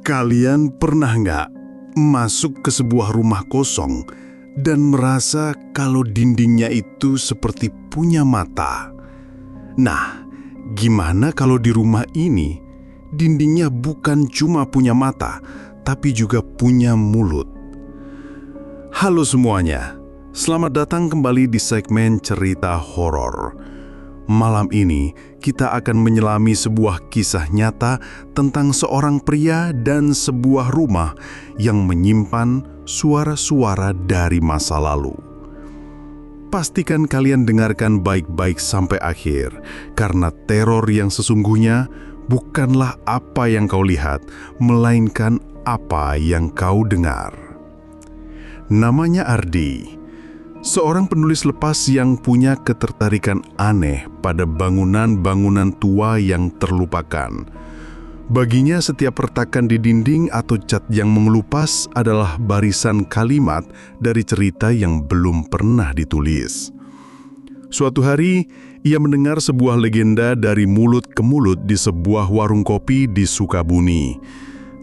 Kalian pernah nggak masuk ke sebuah rumah kosong dan merasa kalau dindingnya itu seperti punya mata? Nah, gimana kalau di rumah ini dindingnya bukan cuma punya mata, tapi juga punya mulut? Halo semuanya, selamat datang kembali di segmen cerita horor. Malam ini kita akan menyelami sebuah kisah nyata tentang seorang pria dan sebuah rumah yang menyimpan suara-suara dari masa lalu. Pastikan kalian dengarkan baik-baik sampai akhir, karena teror yang sesungguhnya bukanlah apa yang kau lihat, melainkan apa yang kau dengar. Namanya Ardi. Seorang penulis lepas yang punya ketertarikan aneh pada bangunan-bangunan tua yang terlupakan. Baginya setiap retakan di dinding atau cat yang mengelupas adalah barisan kalimat dari cerita yang belum pernah ditulis. Suatu hari, ia mendengar sebuah legenda dari mulut ke mulut di sebuah warung kopi di Sukabumi.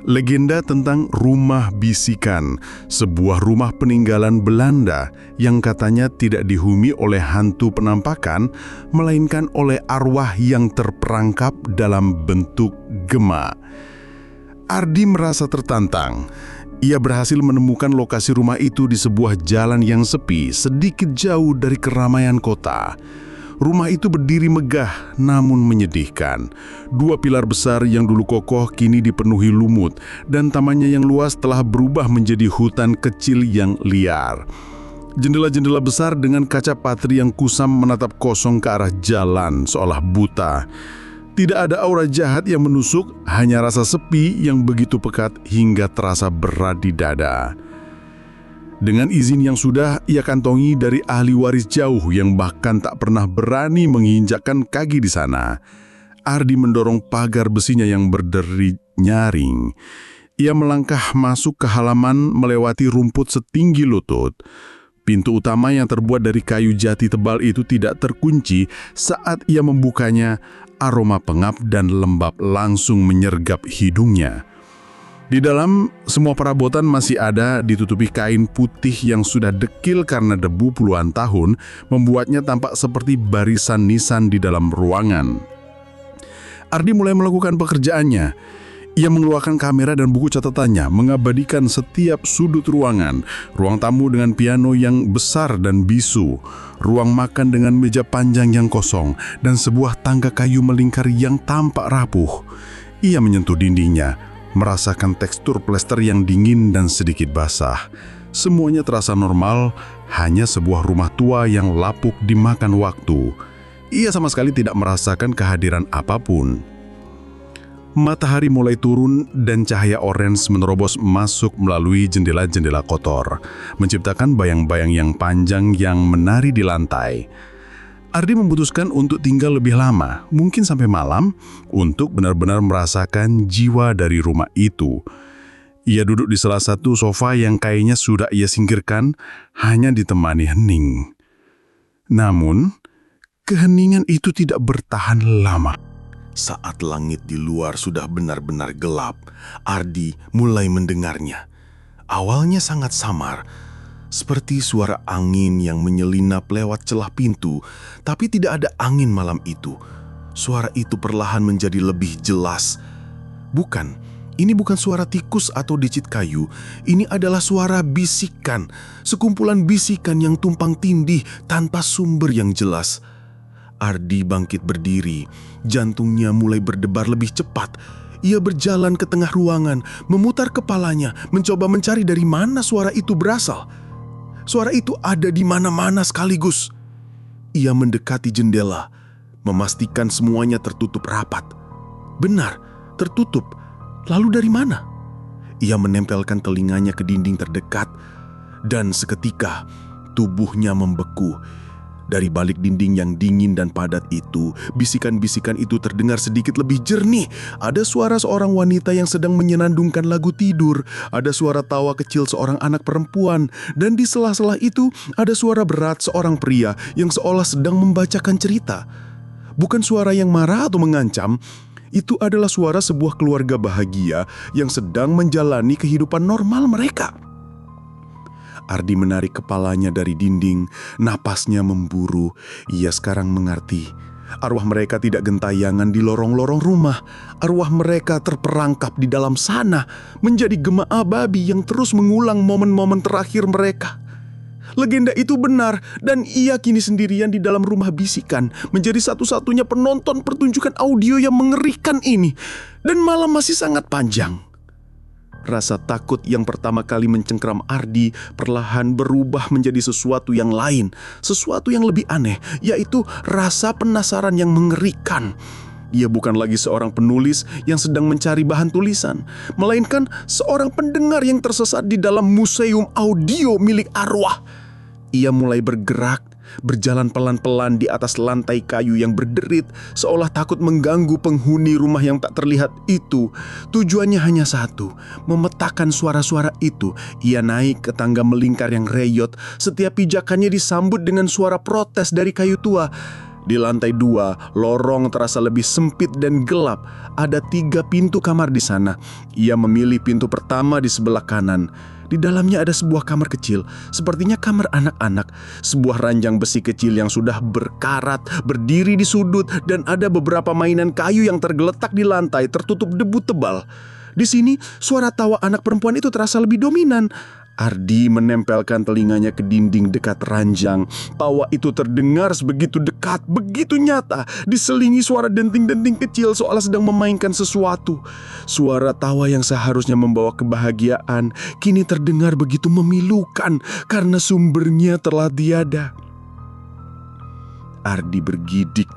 Legenda tentang rumah bisikan, sebuah rumah peninggalan Belanda yang katanya tidak dihuni oleh hantu penampakan, melainkan oleh arwah yang terperangkap dalam bentuk gema. Ardi merasa tertantang. Ia berhasil menemukan lokasi rumah itu di sebuah jalan yang sepi, sedikit jauh dari keramaian kota. Rumah itu berdiri megah namun menyedihkan. Dua pilar besar yang dulu kokoh kini dipenuhi lumut, dan tamannya yang luas telah berubah menjadi hutan kecil yang liar. Jendela-jendela besar dengan kaca patri yang kusam menatap kosong ke arah jalan seolah buta. Tidak ada aura jahat yang menusuk, hanya rasa sepi yang begitu pekat hingga terasa berat di dada. Dengan izin yang sudah ia kantongi dari ahli waris jauh yang bahkan tak pernah berani menginjakkan kaki di sana, Ardi mendorong pagar besinya yang berderi nyaring. Ia melangkah masuk ke halaman melewati rumput setinggi lutut. Pintu utama yang terbuat dari kayu jati tebal itu tidak terkunci. Saat ia membukanya, aroma pengap dan lembab langsung menyergap hidungnya. Di dalam, semua perabotan masih ada ditutupi kain putih yang sudah dekil karena debu puluhan tahun, membuatnya tampak seperti barisan nisan di dalam ruangan. Ardi mulai melakukan pekerjaannya. Ia mengeluarkan kamera dan buku catatannya, mengabadikan setiap sudut ruangan. Ruang tamu dengan piano yang besar dan bisu, ruang makan dengan meja panjang yang kosong, dan sebuah tangga kayu melingkar yang tampak rapuh. Ia menyentuh dindingnya, merasakan tekstur plester yang dingin dan sedikit basah. Semuanya terasa normal, hanya sebuah rumah tua yang lapuk dimakan waktu. Ia sama sekali tidak merasakan kehadiran apapun. Matahari mulai turun dan cahaya orange menerobos masuk melalui jendela-jendela kotor, menciptakan bayang-bayang yang panjang yang menari di lantai. Ardi memutuskan untuk tinggal lebih lama, mungkin sampai malam, untuk benar-benar merasakan jiwa dari rumah itu. Ia duduk di salah satu sofa yang kayaknya sudah ia singkirkan, hanya ditemani hening. Namun, keheningan itu tidak bertahan lama. Saat langit di luar sudah benar-benar gelap, Ardi mulai mendengarnya. Awalnya sangat samar, seperti suara angin yang menyelinap lewat celah pintu, tapi tidak ada angin malam itu. Suara itu perlahan menjadi lebih jelas. Ini bukan suara tikus atau dicit kayu. Ini adalah suara bisikan, sekumpulan bisikan yang tumpang tindih tanpa sumber yang jelas. Ardi bangkit berdiri, jantungnya mulai berdebar lebih cepat. Ia berjalan ke tengah ruangan, memutar kepalanya, mencoba mencari dari mana suara itu berasal. Suara itu ada di mana-mana sekaligus. Ia mendekati jendela, memastikan semuanya tertutup rapat. Benar, tertutup. Lalu dari mana? Ia menempelkan telinganya ke dinding terdekat, dan seketika tubuhnya membeku. Dari balik dinding yang dingin dan padat itu, bisikan-bisikan itu terdengar sedikit lebih jernih. Ada suara seorang wanita yang sedang menyenandungkan lagu tidur. Ada suara tawa kecil seorang anak perempuan. Dan di sela-sela itu, ada suara berat seorang pria yang seolah sedang membacakan cerita. Bukan suara yang marah atau mengancam. Itu adalah suara sebuah keluarga bahagia yang sedang menjalani kehidupan normal mereka. Ardi menarik kepalanya dari dinding, napasnya memburu. Ia sekarang mengerti. Arwah mereka tidak gentayangan di lorong-lorong rumah. Arwah mereka terperangkap di dalam sana, menjadi gema babi yang terus mengulang momen-momen terakhir mereka. Legenda itu benar, dan ia kini sendirian di dalam rumah bisikan, menjadi satu-satunya penonton pertunjukan audio yang mengerikan ini. Dan malam masih sangat panjang. Rasa takut yang pertama kali mencengkram Ardi perlahan berubah menjadi sesuatu yang lain, sesuatu yang lebih aneh, yaitu rasa penasaran yang mengerikan. Ia bukan lagi seorang penulis yang sedang mencari bahan tulisan, melainkan seorang pendengar yang tersesat di dalam museum audio milik arwah. Ia mulai bergerak, berjalan pelan-pelan di atas lantai kayu yang berderit, seolah takut mengganggu penghuni rumah yang tak terlihat itu. Tujuannya hanya satu, memetakan suara-suara itu. Ia naik ke tangga melingkar yang reyot, setiap pijakannya disambut dengan suara protes dari kayu tua. Di lantai 2, lorong terasa lebih sempit dan gelap. Ada 3 pintu kamar di sana. Ia memilih pintu pertama di sebelah kanan. Di dalamnya ada sebuah kamar kecil, sepertinya kamar anak-anak. Sebuah ranjang besi kecil yang sudah berkarat, berdiri di sudut, dan ada beberapa mainan kayu yang tergeletak di lantai, tertutup debu tebal. Di sini, suara tawa anak perempuan itu terasa lebih dominan. Ardi menempelkan telinganya ke dinding dekat ranjang. Tawa itu terdengar sebegitu dekat, begitu nyata, diselingi suara denting-denting kecil seolah sedang memainkan sesuatu. Suara tawa yang seharusnya membawa kebahagiaan kini terdengar begitu memilukan karena sumbernya telah tiada. Ardi bergidik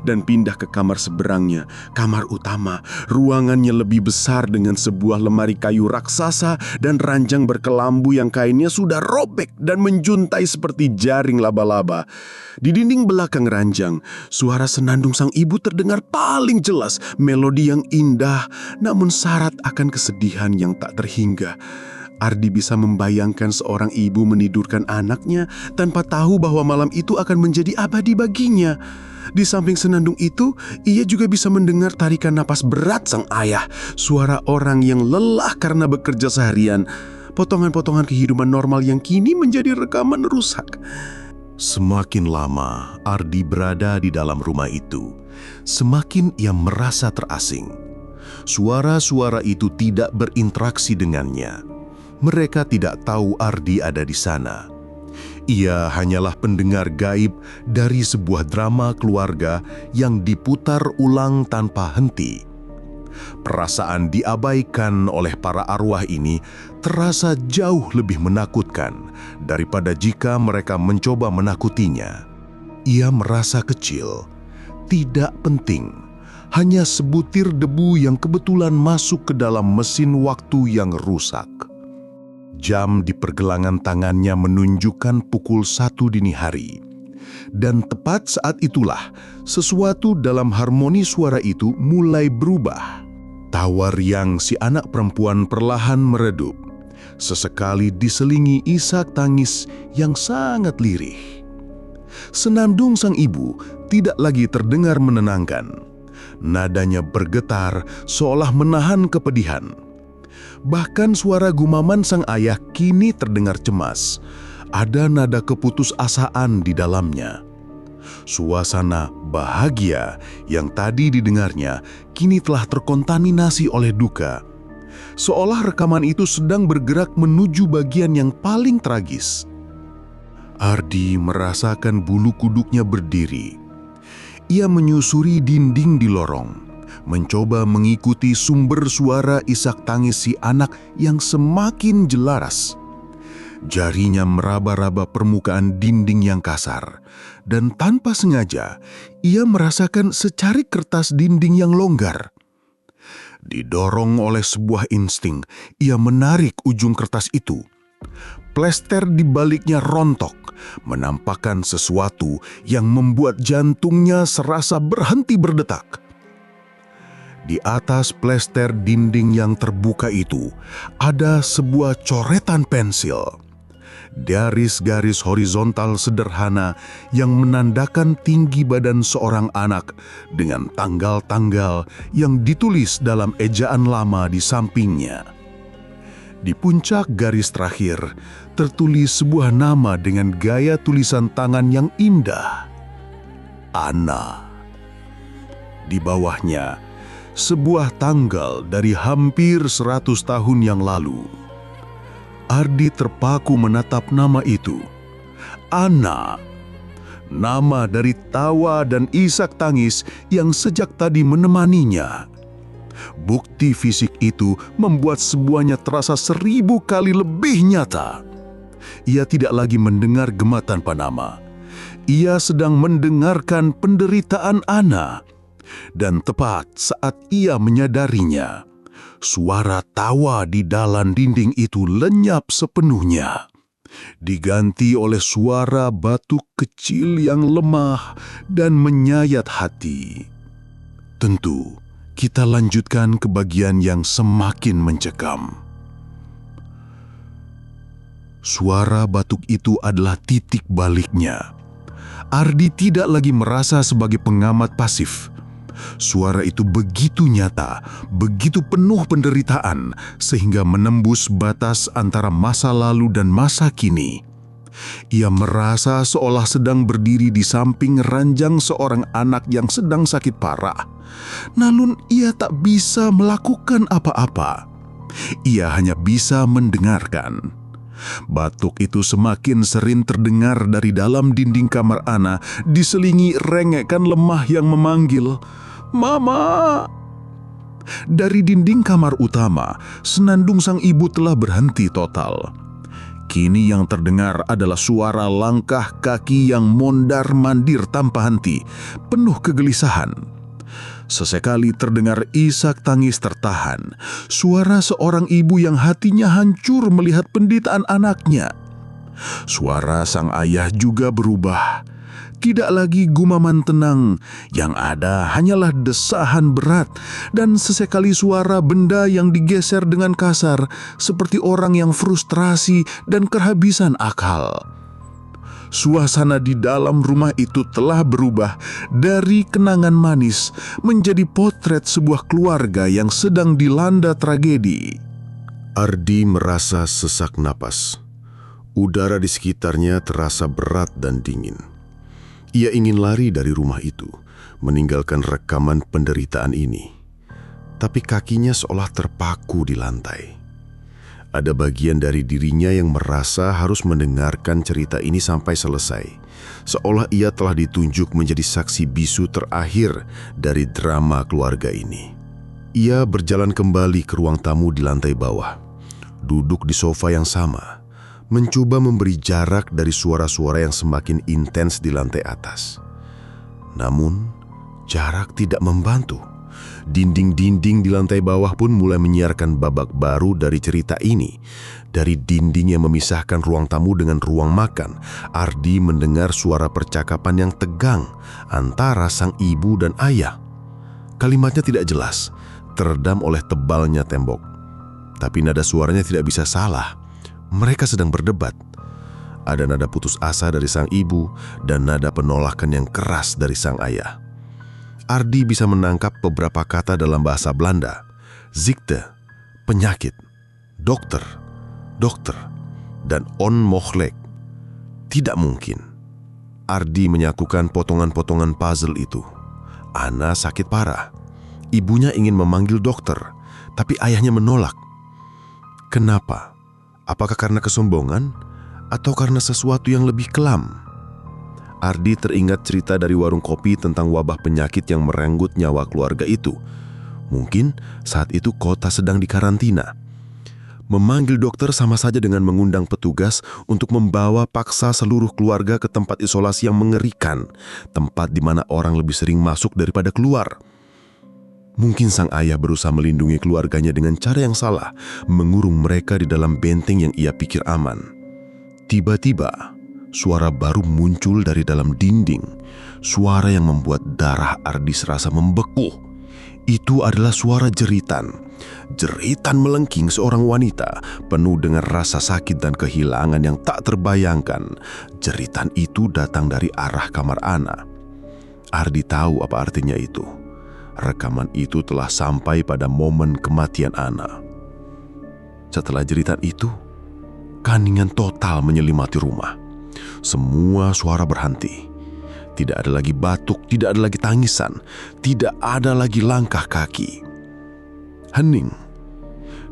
dan pindah ke kamar seberangnya, kamar utama. Ruangannya lebih besar dengan sebuah lemari kayu raksasa dan ranjang berkelambu yang kainnya sudah robek dan menjuntai seperti jaring laba-laba. Di dinding belakang ranjang, suara senandung sang ibu terdengar paling jelas, melodi yang indah namun syarat akan kesedihan yang tak terhingga. Ardi bisa membayangkan seorang ibu menidurkan anaknya tanpa tahu bahwa malam itu akan menjadi abadi baginya. Di samping senandung itu, ia juga bisa mendengar tarikan napas berat sang ayah, suara orang yang lelah karena bekerja seharian, potongan-potongan kehidupan normal yang kini menjadi rekaman rusak. Semakin lama Ardi berada di dalam rumah itu, semakin ia merasa terasing. Suara-suara itu tidak berinteraksi dengannya. Mereka tidak tahu Ardi ada di sana. Ia hanyalah pendengar gaib dari sebuah drama keluarga yang diputar ulang tanpa henti. Perasaan diabaikan oleh para arwah ini terasa jauh lebih menakutkan daripada jika mereka mencoba menakutinya. Ia merasa kecil, tidak penting, hanya sebutir debu yang kebetulan masuk ke dalam mesin waktu yang rusak. Jam di pergelangan tangannya menunjukkan pukul 1 dini hari. Dan tepat saat itulah, sesuatu dalam harmoni suara itu mulai berubah. Tawa riang si anak perempuan perlahan meredup. Sesekali diselingi isak tangis yang sangat lirih. Senandung sang ibu tidak lagi terdengar menenangkan. Nadanya bergetar seolah menahan kepedihan. Bahkan suara gumaman sang ayah kini terdengar cemas. Ada nada keputusasaan di dalamnya. Suasana bahagia yang tadi didengarnya kini telah terkontaminasi oleh duka. Seolah rekaman itu sedang bergerak menuju bagian yang paling tragis. Ardi merasakan bulu kuduknya berdiri. Ia menyusuri dinding di lorong, mencoba mengikuti sumber suara isak tangis si anak yang semakin jelas. Jarinya meraba-raba permukaan dinding yang kasar, dan tanpa sengaja ia merasakan secarik kertas dinding yang longgar. Didorong oleh sebuah insting, ia menarik ujung kertas itu. Plester di baliknya rontok, menampakkan sesuatu yang membuat jantungnya serasa berhenti berdetak. Di atas plester dinding yang terbuka itu, ada sebuah coretan pensil. Garis-garis horizontal sederhana yang menandakan tinggi badan seorang anak dengan tanggal-tanggal yang ditulis dalam ejaan lama di sampingnya. Di puncak garis terakhir tertulis sebuah nama dengan gaya tulisan tangan yang indah. Anna. Di bawahnya, sebuah tanggal dari hampir 100 tahun yang lalu. Ardi terpaku menatap nama itu. Anna. Nama dari tawa dan isak tangis yang sejak tadi menemaninya. Bukti fisik itu membuat semuanya terasa 1000 kali lebih nyata. Ia tidak lagi mendengar gema tanpa nama. Ia sedang mendengarkan penderitaan Anna. Dan tepat saat ia menyadarinya, suara tawa di dalam dinding itu lenyap sepenuhnya, diganti oleh suara batuk kecil yang lemah dan menyayat hati. Tentu, kita lanjutkan ke bagian yang semakin mencekam. Suara batuk itu adalah titik baliknya. Ardi tidak lagi merasa sebagai pengamat pasif. Suara itu begitu nyata, begitu penuh penderitaan, sehingga menembus batas antara masa lalu dan masa kini. Ia merasa seolah sedang berdiri di samping ranjang seorang anak yang sedang sakit parah. Namun ia tak bisa melakukan apa-apa. Ia hanya bisa mendengarkan. Batuk itu semakin sering terdengar dari dalam dinding kamar Anna, diselingi rengekan lemah yang memanggil, "Mama!" Dari dinding kamar utama, senandung sang ibu telah berhenti total. Kini yang terdengar adalah suara langkah kaki yang mondar-mandir tanpa henti, penuh kegelisahan. Sesekali terdengar isak tangis tertahan, suara seorang ibu yang hatinya hancur melihat penderitaan anaknya. Suara sang ayah juga berubah. Tidak lagi gumaman tenang, yang ada hanyalah desahan berat dan sesekali suara benda yang digeser dengan kasar seperti orang yang frustrasi dan kehabisan akal. Suasana di dalam rumah itu telah berubah dari kenangan manis menjadi potret sebuah keluarga yang sedang dilanda tragedi. Ardi merasa sesak napas. Udara di sekitarnya terasa berat dan dingin. Ia ingin lari dari rumah itu, meninggalkan rekaman penderitaan ini. Tapi kakinya seolah terpaku di lantai. Ada bagian dari dirinya yang merasa harus mendengarkan cerita ini sampai selesai, seolah ia telah ditunjuk menjadi saksi bisu terakhir dari drama keluarga ini. Ia berjalan kembali ke ruang tamu di lantai bawah, duduk di sofa yang sama, mencoba memberi jarak dari suara-suara yang semakin intens di lantai atas. Namun, jarak tidak membantu. Dinding-dinding di lantai bawah pun mulai menyiarkan babak baru dari cerita ini. Dari dinding yang memisahkan ruang tamu dengan ruang makan, Ardi mendengar suara percakapan yang tegang antara sang ibu dan ayah. Kalimatnya tidak jelas, teredam oleh tebalnya tembok. Tapi nada suaranya tidak bisa salah. Mereka sedang berdebat. Ada nada putus asa dari sang ibu dan nada penolakan yang keras dari sang ayah. Ardi bisa menangkap beberapa kata dalam bahasa Belanda. Ziekte, penyakit, dokter, dan onmogelijk, tidak mungkin. Ardi menyakukan potongan-potongan puzzle itu. Anna sakit parah. Ibunya ingin memanggil dokter, tapi ayahnya menolak. Kenapa? Apakah karena kesombongan atau karena sesuatu yang lebih kelam? Ardi teringat cerita dari warung kopi tentang wabah penyakit yang merenggut nyawa keluarga itu. Mungkin saat itu kota sedang dikarantina. Memanggil dokter sama saja dengan mengundang petugas untuk membawa paksa seluruh keluarga ke tempat isolasi yang mengerikan, tempat di mana orang lebih sering masuk daripada keluar. Mungkin sang ayah berusaha melindungi keluarganya dengan cara yang salah, mengurung mereka di dalam benteng yang ia pikir aman. Tiba-tiba, suara baru muncul dari dalam dinding, suara yang membuat darah Ardi serasa membeku. Itu adalah suara jeritan. Jeritan melengking seorang wanita, penuh dengan rasa sakit dan kehilangan yang tak terbayangkan. Jeritan itu datang dari arah kamar Ana. Ardi tahu apa artinya itu. Rekaman itu telah sampai pada momen kematian Ana. Setelah jeritan itu, keheningan total menyelimati rumah. Semua suara berhenti. Tidak ada lagi batuk, tidak ada lagi tangisan, tidak ada lagi langkah kaki. Hening.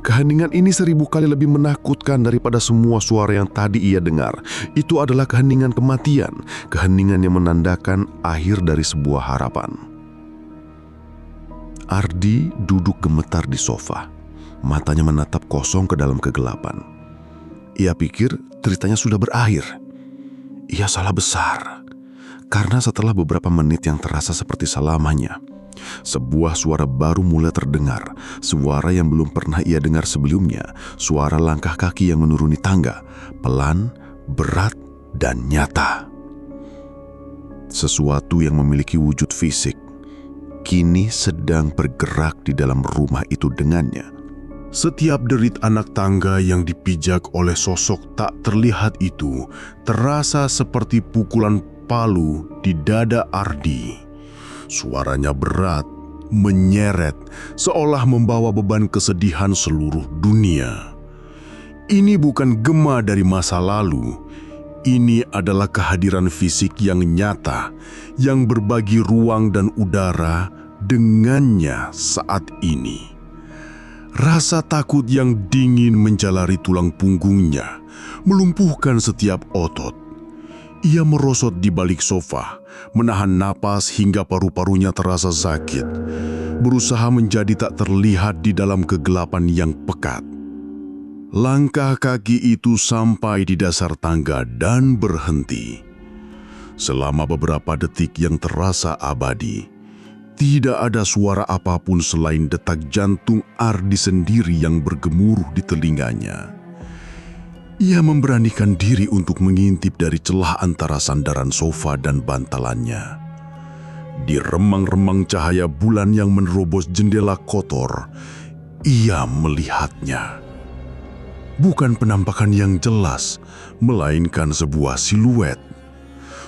Keheningan ini 1000 kali lebih menakutkan daripada semua suara yang tadi ia dengar. Itu adalah keheningan kematian, keheningan yang menandakan akhir dari sebuah harapan. Ardi duduk gemetar di sofa, matanya menatap kosong ke dalam kegelapan. Ia pikir ceritanya sudah berakhir. Ia salah besar. Karena setelah beberapa menit yang terasa seperti selamanya, sebuah suara baru mulai terdengar, suara yang belum pernah ia dengar sebelumnya, suara langkah kaki yang menuruni tangga, pelan, berat, dan nyata. Sesuatu yang memiliki wujud fisik, kini sedang bergerak di dalam rumah itu dengannya. Setiap derit anak tangga yang dipijak oleh sosok tak terlihat itu terasa seperti pukulan palu di dada Ardi. Suaranya berat, menyeret, seolah membawa beban kesedihan seluruh dunia. Ini bukan gema dari masa lalu. Ini adalah kehadiran fisik yang nyata, yang berbagi ruang dan udara dengannya saat ini. Rasa takut yang dingin menjalari tulang punggungnya, melumpuhkan setiap otot. Ia merosot di balik sofa, menahan napas hingga paru-parunya terasa sakit, berusaha menjadi tak terlihat di dalam kegelapan yang pekat. Langkah kaki itu sampai di dasar tangga dan berhenti. Selama beberapa detik yang terasa abadi, tidak ada suara apapun selain detak jantung Ardi sendiri yang bergemuruh di telinganya. Ia memberanikan diri untuk mengintip dari celah antara sandaran sofa dan bantalannya. Di remang-remang cahaya bulan yang menerobos jendela kotor, ia melihatnya. Bukan penampakan yang jelas, melainkan sebuah siluet.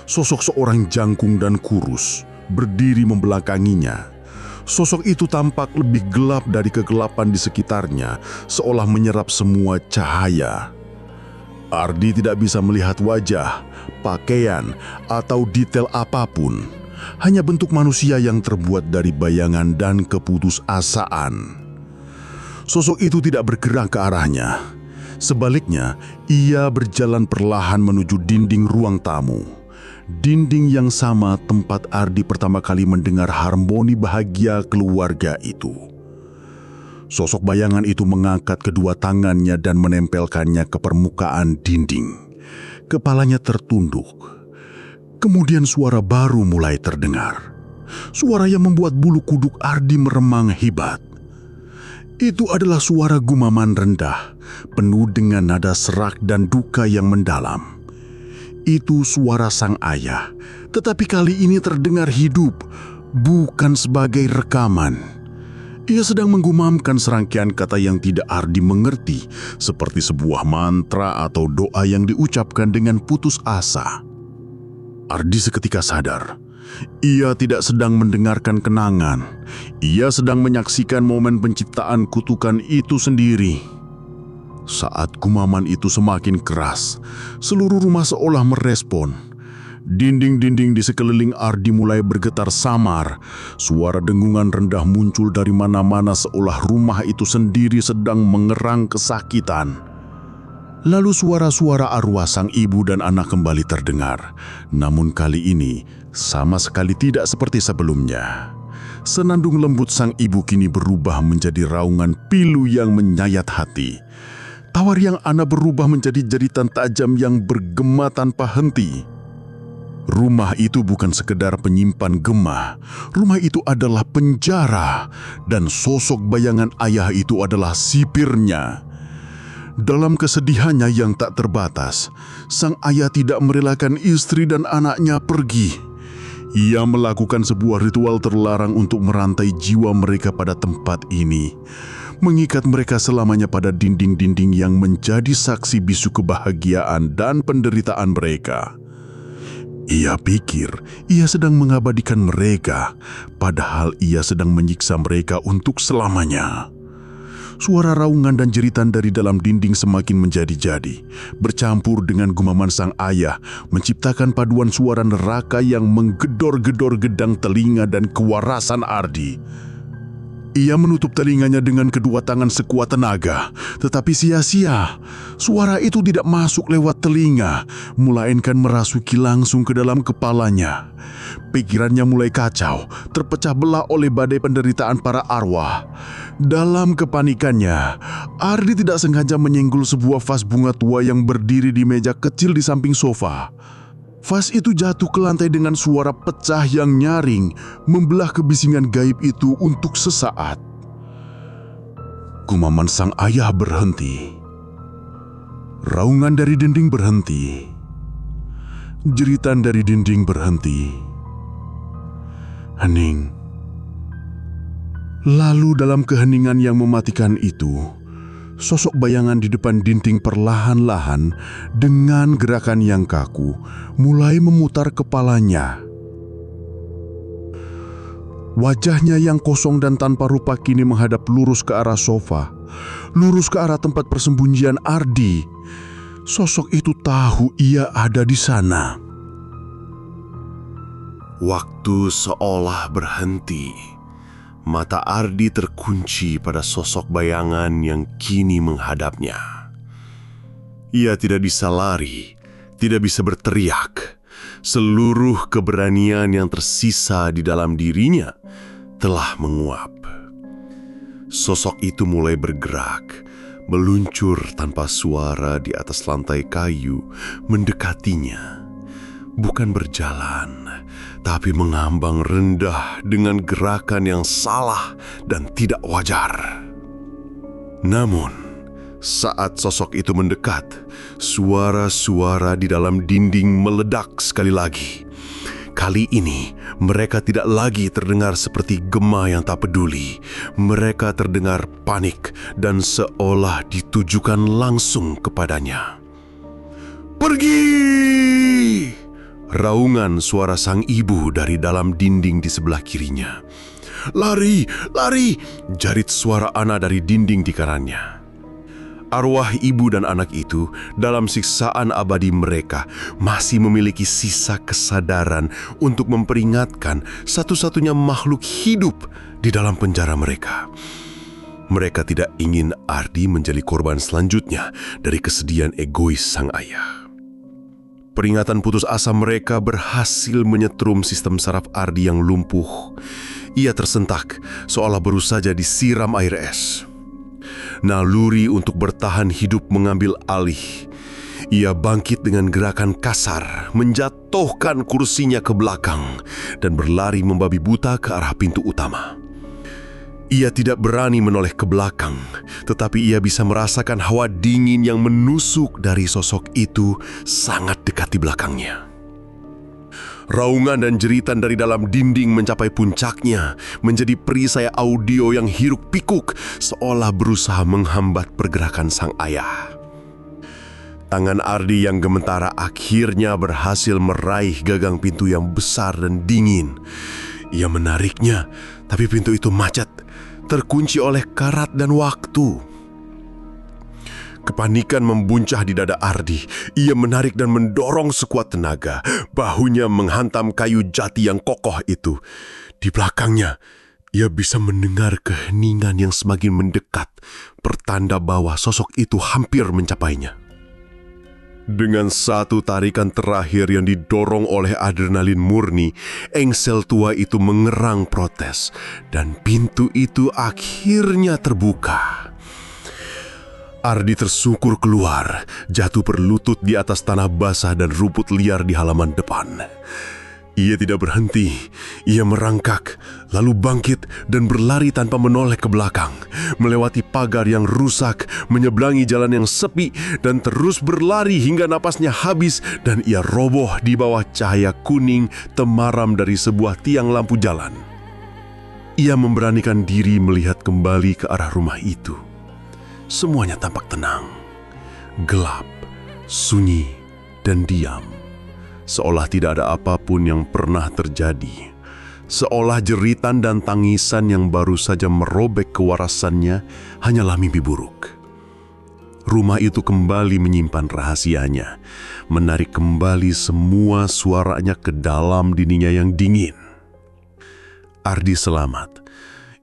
Sosok seorang jangkung dan kurus, berdiri membelakanginya. Sosok itu tampak lebih gelap dari kegelapan di sekitarnya, seolah menyerap semua cahaya. Ardi tidak bisa melihat wajah, pakaian, atau detail apapun. Hanya bentuk manusia yang terbuat dari bayangan dan keputusasaan. Sosok itu tidak bergerak ke arahnya. Sebaliknya, ia berjalan perlahan menuju dinding ruang tamu. Dinding yang sama tempat Ardi pertama kali mendengar harmoni bahagia keluarga itu. Sosok bayangan itu mengangkat kedua tangannya dan menempelkannya ke permukaan dinding. Kepalanya tertunduk. Kemudian suara baru mulai terdengar. Suara yang membuat bulu kuduk Ardi meremang hebat. Itu adalah suara gumaman rendah, penuh dengan nada serak dan duka yang mendalam. Itu suara sang ayah, tetapi kali ini terdengar hidup, bukan sebagai rekaman. Ia sedang menggumamkan serangkaian kata yang tidak Ardi mengerti, seperti sebuah mantra atau doa yang diucapkan dengan putus asa. Ardi seketika sadar. Ia tidak sedang mendengarkan kenangan. Ia sedang menyaksikan momen penciptaan kutukan itu sendiri. Saat gumaman itu semakin keras, seluruh rumah seolah merespon. Dinding-dinding di sekeliling Ardi mulai bergetar samar. Suara dengungan rendah muncul dari mana-mana seolah rumah itu sendiri sedang mengerang kesakitan. Lalu suara-suara arwah sang ibu dan anak kembali terdengar. Namun kali ini sama sekali tidak seperti sebelumnya. Senandung lembut sang ibu kini berubah menjadi raungan pilu yang menyayat hati. Tawar yang Ana berubah menjadi jeritan tajam yang bergema tanpa henti. Rumah itu bukan sekedar penyimpan gema. Rumah itu adalah penjara, dan sosok bayangan ayah itu adalah sipirnya. Dalam kesedihannya yang tak terbatas, sang ayah tidak merelakan istri dan anaknya pergi. Ia melakukan sebuah ritual terlarang untuk merantai jiwa mereka pada tempat ini, mengikat mereka selamanya pada dinding-dinding yang menjadi saksi bisu kebahagiaan dan penderitaan mereka. Ia pikir ia sedang mengabadikan mereka, padahal ia sedang menyiksa mereka untuk selamanya. Suara raungan dan jeritan dari dalam dinding semakin menjadi-jadi, bercampur dengan gumaman sang ayah, menciptakan paduan suara neraka yang menggedor-gedor gedang telinga dan kewarasan Ardi. Ia menutup telinganya dengan kedua tangan sekuat tenaga, tetapi sia-sia. Suara itu tidak masuk lewat telinga, melainkan merasuki langsung ke dalam kepalanya. Pikirannya mulai kacau, terpecah belah oleh badai penderitaan para arwah. Dalam kepanikannya, Ardi tidak sengaja menyenggol sebuah vas bunga tua yang berdiri di meja kecil di samping sofa. Vas itu jatuh ke lantai dengan suara pecah yang nyaring, membelah kebisingan gaib itu untuk sesaat. Gumaman sang ayah berhenti. Raungan dari dinding berhenti. Jeritan dari dinding berhenti. Hening. Lalu dalam keheningan yang mematikan itu, sosok bayangan di depan dinding perlahan-lahan dengan gerakan yang kaku mulai memutar kepalanya. Wajahnya yang kosong dan tanpa rupa kini menghadap lurus ke arah sofa, lurus ke arah tempat persembunyian Ardi. Sosok itu tahu ia ada di sana. Waktu seolah berhenti. Mata Ardi terkunci pada sosok bayangan yang kini menghadapnya. Ia tidak bisa lari, tidak bisa berteriak. Seluruh keberanian yang tersisa di dalam dirinya telah menguap. Sosok itu mulai bergerak, meluncur tanpa suara di atas lantai kayu, mendekatinya. Bukan berjalan, tapi mengambang rendah dengan gerakan yang salah dan tidak wajar. Namun, saat sosok itu mendekat, suara-suara di dalam dinding meledak sekali lagi. Kali ini, mereka tidak lagi terdengar seperti gema yang tak peduli. Mereka terdengar panik dan seolah ditujukan langsung kepadanya. "Pergi!" Raungan suara sang ibu dari dalam dinding di sebelah kirinya. "Lari, lari!" Jarit suara Ana dari dinding di kanannya. Arwah ibu dan anak itu dalam siksaan abadi mereka masih memiliki sisa kesadaran untuk memperingatkan satu-satunya makhluk hidup di dalam penjara mereka. Mereka tidak ingin Ardi menjadi korban selanjutnya dari kesedihan egois sang ayah. Peringatan putus asa mereka berhasil menyetrum sistem saraf Ardi yang lumpuh. Ia tersentak seolah baru saja disiram air es. Naluri untuk bertahan hidup mengambil alih. Ia bangkit dengan gerakan kasar, menjatuhkan kursinya ke belakang dan berlari membabi buta ke arah pintu utama. Ia tidak berani menoleh ke belakang, tetapi ia bisa merasakan hawa dingin yang menusuk dari sosok itu sangat dekat di belakangnya. Raungan dan jeritan dari dalam dinding mencapai puncaknya, menjadi perisai audio yang hiruk pikuk, seolah berusaha menghambat pergerakan sang ayah. Tangan Ardi yang gementara akhirnya berhasil meraih gagang pintu yang besar dan dingin. Ia menariknya, tapi pintu itu macet, terkunci oleh karat dan waktu. Kepanikan membuncah di dada Ardi. Ia menarik dan mendorong sekuat tenaga. Bahunya menghantam kayu jati yang kokoh itu. Di belakangnya, ia bisa mendengar keheningan yang semakin mendekat, pertanda bahwa sosok itu hampir mencapainya. Dengan satu tarikan terakhir yang didorong oleh adrenalin murni, engsel tua itu mengerang protes, dan pintu itu akhirnya terbuka. Ardi tersungkur keluar, jatuh berlutut di atas tanah basah dan rumput liar di halaman depan. Ia tidak berhenti. Ia merangkak, lalu bangkit dan berlari tanpa menoleh ke belakang, melewati pagar yang rusak, menyeberangi jalan yang sepi, dan terus berlari hingga napasnya habis dan ia roboh di bawah cahaya kuning temaram dari sebuah tiang lampu jalan. Ia memberanikan diri melihat kembali ke arah rumah itu. Semuanya tampak tenang, gelap, sunyi, dan diam. Seolah tidak ada apapun yang pernah terjadi. Seolah jeritan dan tangisan yang baru saja merobek kewarasannya hanyalah mimpi buruk. Rumah itu kembali menyimpan rahasianya, menarik kembali semua suaranya ke dalam dindingnya yang dingin. Ardi selamat.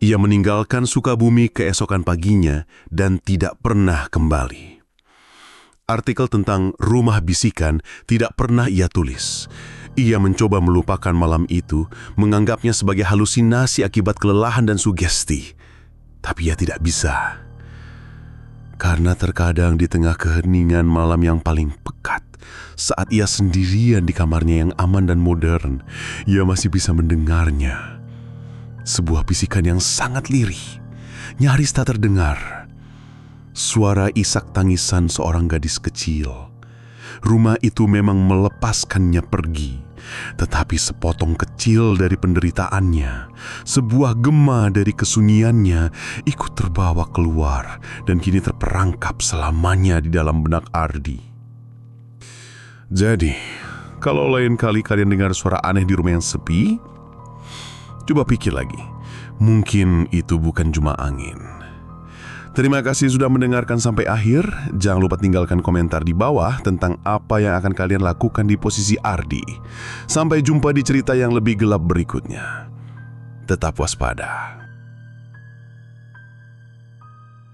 Ia meninggalkan Sukabumi keesokan paginya dan tidak pernah kembali. Artikel tentang rumah bisikan tidak pernah ia tulis. Ia mencoba melupakan malam itu, menganggapnya sebagai halusinasi akibat kelelahan dan sugesti. Tapi ia tidak bisa. Karena terkadang di tengah keheningan malam yang paling pekat, saat ia sendirian di kamarnya yang aman dan modern, ia masih bisa mendengarnya. Sebuah bisikan yang sangat lirih, nyaris tak terdengar. Suara isak tangisan seorang gadis kecil. Rumah itu memang melepaskannya pergi, tetapi sepotong kecil dari penderitaannya, sebuah gema dari kesunyiannya ikut terbawa keluar dan kini terperangkap selamanya di dalam benak Ardi. Jadi, kalau lain kali kalian dengar suara aneh di rumah yang sepi, coba pikir lagi, mungkin itu bukan cuma angin. Terima kasih sudah mendengarkan sampai akhir. Jangan lupa tinggalkan komentar di bawah tentang apa yang akan kalian lakukan di posisi Ardi. Sampai jumpa di cerita yang lebih gelap berikutnya. Tetap waspada.